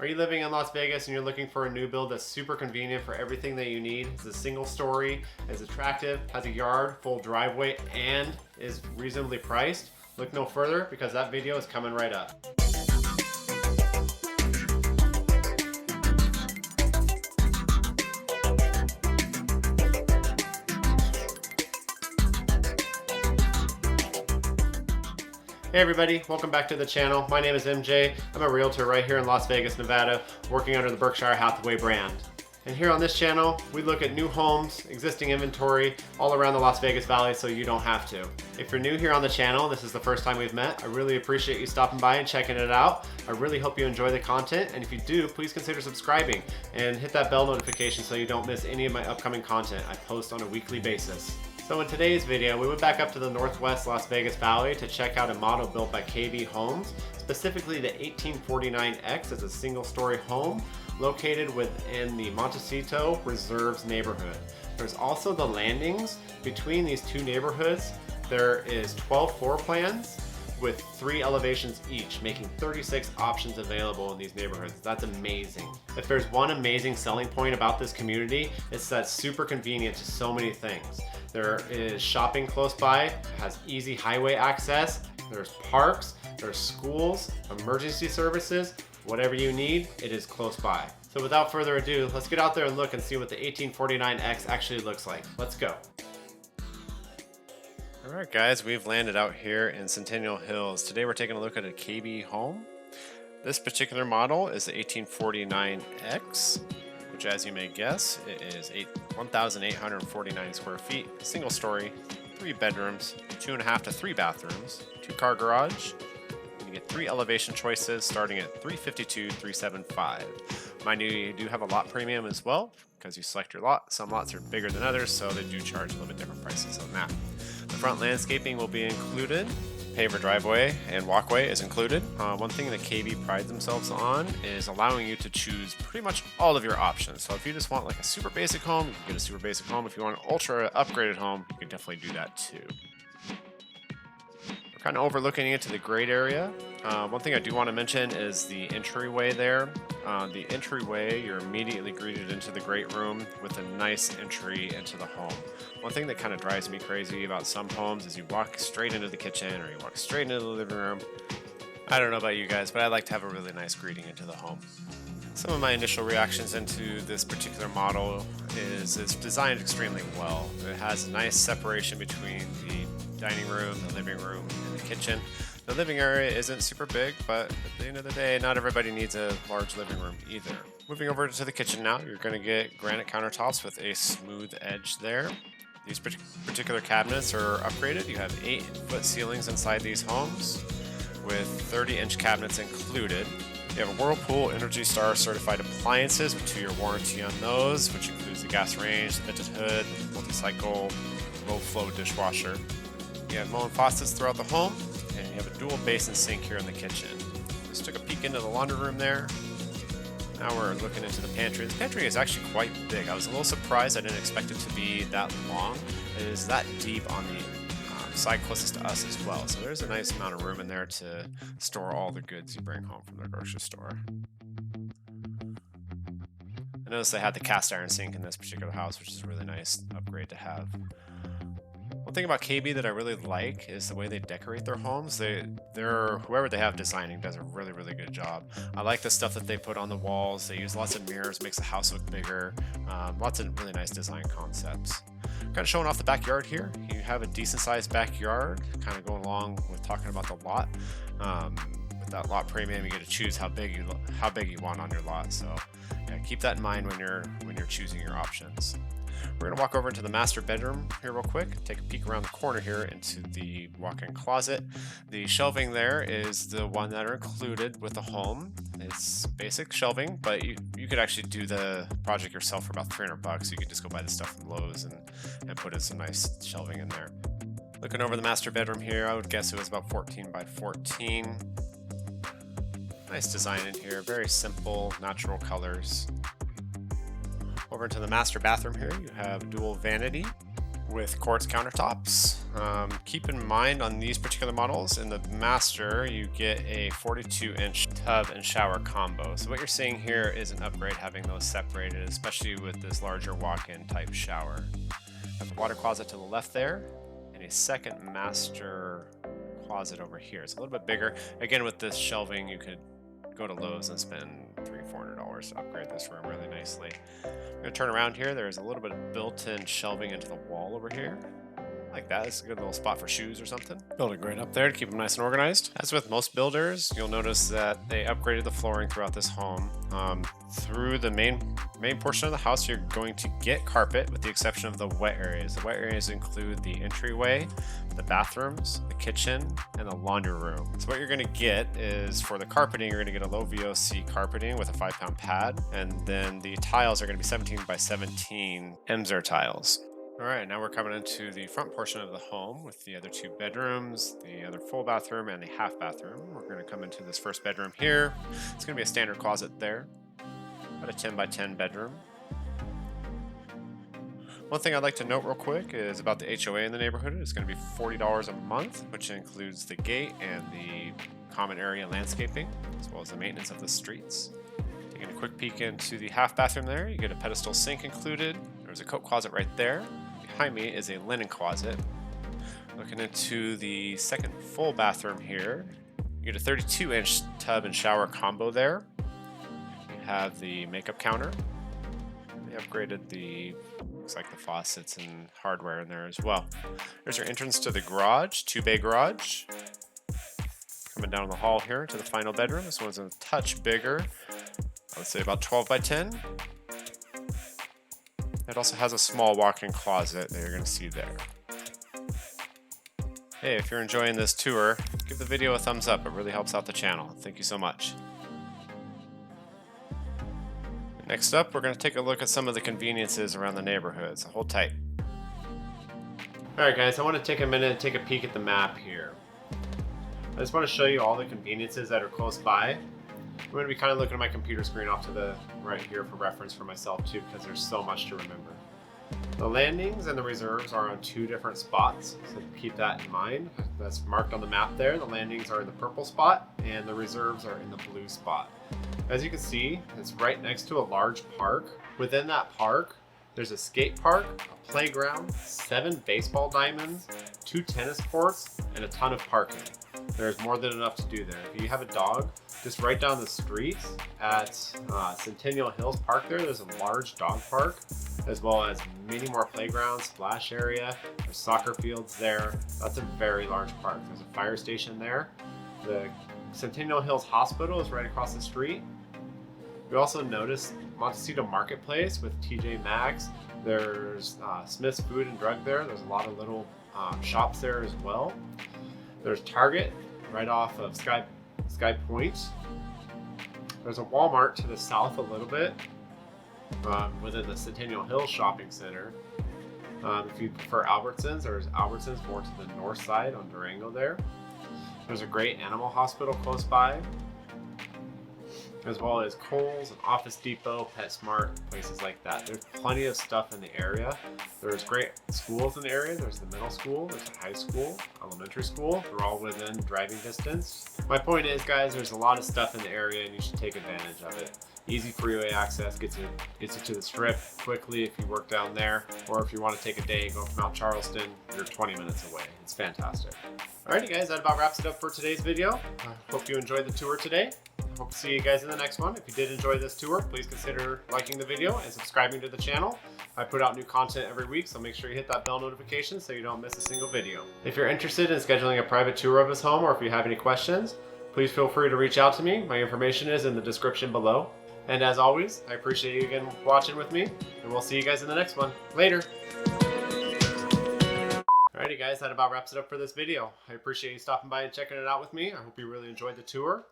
Are you living in Las Vegas and you're looking for a new build that's super convenient for everything that you need? It's a single story, is attractive, has a yard, full driveway, and is reasonably priced? Look no further because that video is coming right up. Hey everybody, welcome back to the channel. My name is MJ. I'm a realtor right here in Las Vegas, Nevada, working under the Berkshire Hathaway brand. And here on this channel, we look at new homes, existing inventory, all around the Las Vegas Valley so you don't have to. If you're new here on the channel, this is the first time we've met, I really appreciate you stopping by and checking it out. I really hope you enjoy the content, and if you do, please consider subscribing and hit that bell notification so you don't miss any of my upcoming content I post on a weekly basis. So in today's video, we went back up to the northwest Las Vegas Valley to check out a model built by KB Homes, specifically the 1849X. It's a single-story home located within the Montecito Reserves neighborhood. There's also the landings between these two neighborhoods. There is 12 floor plans with 3 elevations each, making 36 options available in these neighborhoods. That's amazing. If there's one amazing selling point about this community, it's that it's super convenient to so many things. There is shopping close by, it has easy highway access, there's parks, there's schools, emergency services, whatever you need, it is close by. So without further ado, let's get out there and look and see what the 1849X actually looks like. Let's go. Alright guys, we've landed out here in Centennial Hills. Today we're taking a look at a KB home. This particular model is the 1849X, which as you may guess, it is 1,849 square feet, single story, 3 bedrooms, 2.5 to 3 bathrooms, 2-car garage. You get 3 elevation choices starting at $352,375. Mind you, you do have a lot premium as well because you select your lot. Some lots are bigger than others, so they do charge a little bit different prices on that. The front landscaping will be included. Paver driveway and walkway is included. One thing that KB prides themselves on is allowing you to choose pretty much all of your options. So if you just want like a super basic home, you can get a super basic home. If you want an ultra upgraded home, you can definitely do that too. We're kind of overlooking into the grade area. One thing I do want to mention is the entryway there. The entryway, you're immediately greeted into the great room with a nice entry into the home. One thing that kind of drives me crazy about some homes is you walk straight into the kitchen or you walk straight into the living room. I don't know about you guys, but I like to have a really nice greeting into the home. Some of my initial reactions into this particular model is it's designed extremely well. It has a nice separation between the dining room, the living room, and the kitchen. The living area isn't super big, but at the end of the day, not everybody needs a large living room either. Moving over to the kitchen now, you're going to get granite countertops with a smooth edge there. These particular cabinets are upgraded. You have 8-foot ceilings inside these homes with 30-inch cabinets included. You have a Whirlpool Energy Star certified appliances with 2-year warranty on those, which includes the gas range, the vented hood, multi-cycle, low-flow dishwasher. You have Moen faucets throughout the home, and you have a dual basin sink here in the kitchen. Just took a peek into the laundry room there. Now we're looking into the pantry. The pantry is actually quite big. I was a little surprised. I didn't expect it to be that long. It is that deep on the side closest to us as well. So there's a nice amount of room in there to store all the goods you bring home from the grocery store. I noticed they had the cast iron sink in this particular house, which is a really nice upgrade to have. One thing about KB that I really like is the way they decorate their homes. Whoever they have designing does a really, really good job. I like the stuff that they put on the walls. They use lots of mirrors, makes the house look bigger. Lots of really nice design concepts. Kind of showing off the backyard here. You have a decent sized backyard, kind of going along with talking about the lot. With that lot premium, you get to choose how big you want on your lot. So yeah, keep that in mind when you're choosing your options. We're going to walk over into the master bedroom here real quick, take a peek around the corner here into the walk-in closet. The shelving there is the one that are included with the home. It's basic shelving, but you could actually do the project yourself for about $300. You could just go buy the stuff from Lowe's and put in some nice shelving in there. Looking over the master bedroom here, I would guess it was about 14 by 14. Nice design in here, very simple, natural colors. Over into the master bathroom here, you have dual vanity. with quartz countertops. Keep in mind on these particular models, in the Master, you get a 42-inch tub and shower combo. So what you're seeing here is an upgrade having those separated, especially with this larger walk-in type shower. Got the water closet to the left there, and a second Master closet over here. It's a little bit bigger. Again, with this shelving, you could go to Lowe's and spend $300-400 to upgrade this room really nicely. I'm going to turn around here. There's a little bit of built-in shelving into the wall over here. Like that. It's a good little spot for shoes or something. Build a grate up there to keep them nice and organized. As with most builders, you'll notice that they upgraded the flooring throughout this home. Through the main portion of the house, you're going to get carpet with the exception of the wet areas. The wet areas include the entryway, the bathrooms, the kitchen, and the laundry room. So what you're going to get is, for the carpeting, you're going to get a low VOC carpeting with a 5-pound pad, and then the tiles are going to be 17 by 17 MZer tiles. All right, now we're coming into the front portion of the home with the other 2 bedrooms, the other full bathroom, and the half bathroom. We're going to come into this first bedroom here. It's going to be a standard closet there, about a 10 by 10 bedroom. One thing I'd like to note real quick is about the HOA in the neighborhood. It's going to be $40 a month, which includes the gate and the common area landscaping, as well as the maintenance of the streets. Taking a quick peek into the half bathroom there, you get a pedestal sink included. There's a coat closet right there. Behind me is a linen closet. Looking into the second full bathroom here, you get a 32-inch tub and shower combo there. You have the makeup counter. They upgraded the, looks like the faucets and hardware in there as well. There's your entrance to the garage, 2-bay garage. Coming down the hall here to the final bedroom. This one's a touch bigger. I would say about 12 by 10. It also has a small walk-in closet that you're going to see there. Hey, if you're enjoying this tour, give the video a thumbs up. It really helps out the channel. Thank you so much. Next up, we're going to take a look at some of the conveniences around the neighborhood, so hold tight. Alright guys, I want to take a minute and take a peek at the map here. I just want to show you all the conveniences that are close by. I'm going to be kind of looking at my computer screen off to the right here for reference for myself too, because there's so much to remember. The landings and the reserves are on 2 different spots, so keep that in mind. That's marked on the map there. The landings are in the purple spot and the reserves are in the blue spot. As you can see, it's right next to a large park. Within that park, there's a skate park, a playground, 7 baseball diamonds, 2 tennis courts, and a ton of parking. There's more than enough to do there. If you have a dog, just right down the street at Centennial Hills Park there's a large dog park, as well as many more playgrounds, splash area, there's soccer fields there. That's a very large park. There's a fire station there. The Centennial Hills Hospital is right across the street. We also noticed Montecito Marketplace with TJ Maxx. There's Smith's Food and Drug there. There's a lot of little shops there as well. There's Target right off of Sky Point. There's a Walmart to the south a little bit within the Centennial Hills Shopping Center. If you prefer Albertsons, there's Albertsons more to the north side on Durango there. There's a great animal hospital close by, as well as Kohl's and Office Depot, PetSmart, places like that. There's plenty of stuff in the area. There's great schools in the area. There's the middle school, there's a high school, elementary school. They're all within driving distance. My point is, guys, there's a lot of stuff in the area and you should take advantage of it. Easy freeway access gets you to the Strip quickly if you work down there, or if you want to take a day and go from Mount Charleston, you're 20 minutes away. It's fantastic. Alrighty guys, that about wraps it up for today's video. I hope you enjoyed the tour today. Hope to see you guys in the next one. If you did enjoy this tour, please consider liking the video and subscribing to the channel. I put out new content every week, so make sure you hit that bell notification so you don't miss a single video. If you're interested in scheduling a private tour of his home, or if you have any questions, please feel free to reach out to me. My information is in the description below. And as always, I appreciate you again watching with me, and we'll see you guys in the next one. Later! Alrighty guys, that about wraps it up for this video. I appreciate you stopping by and checking it out with me. I hope you really enjoyed the tour.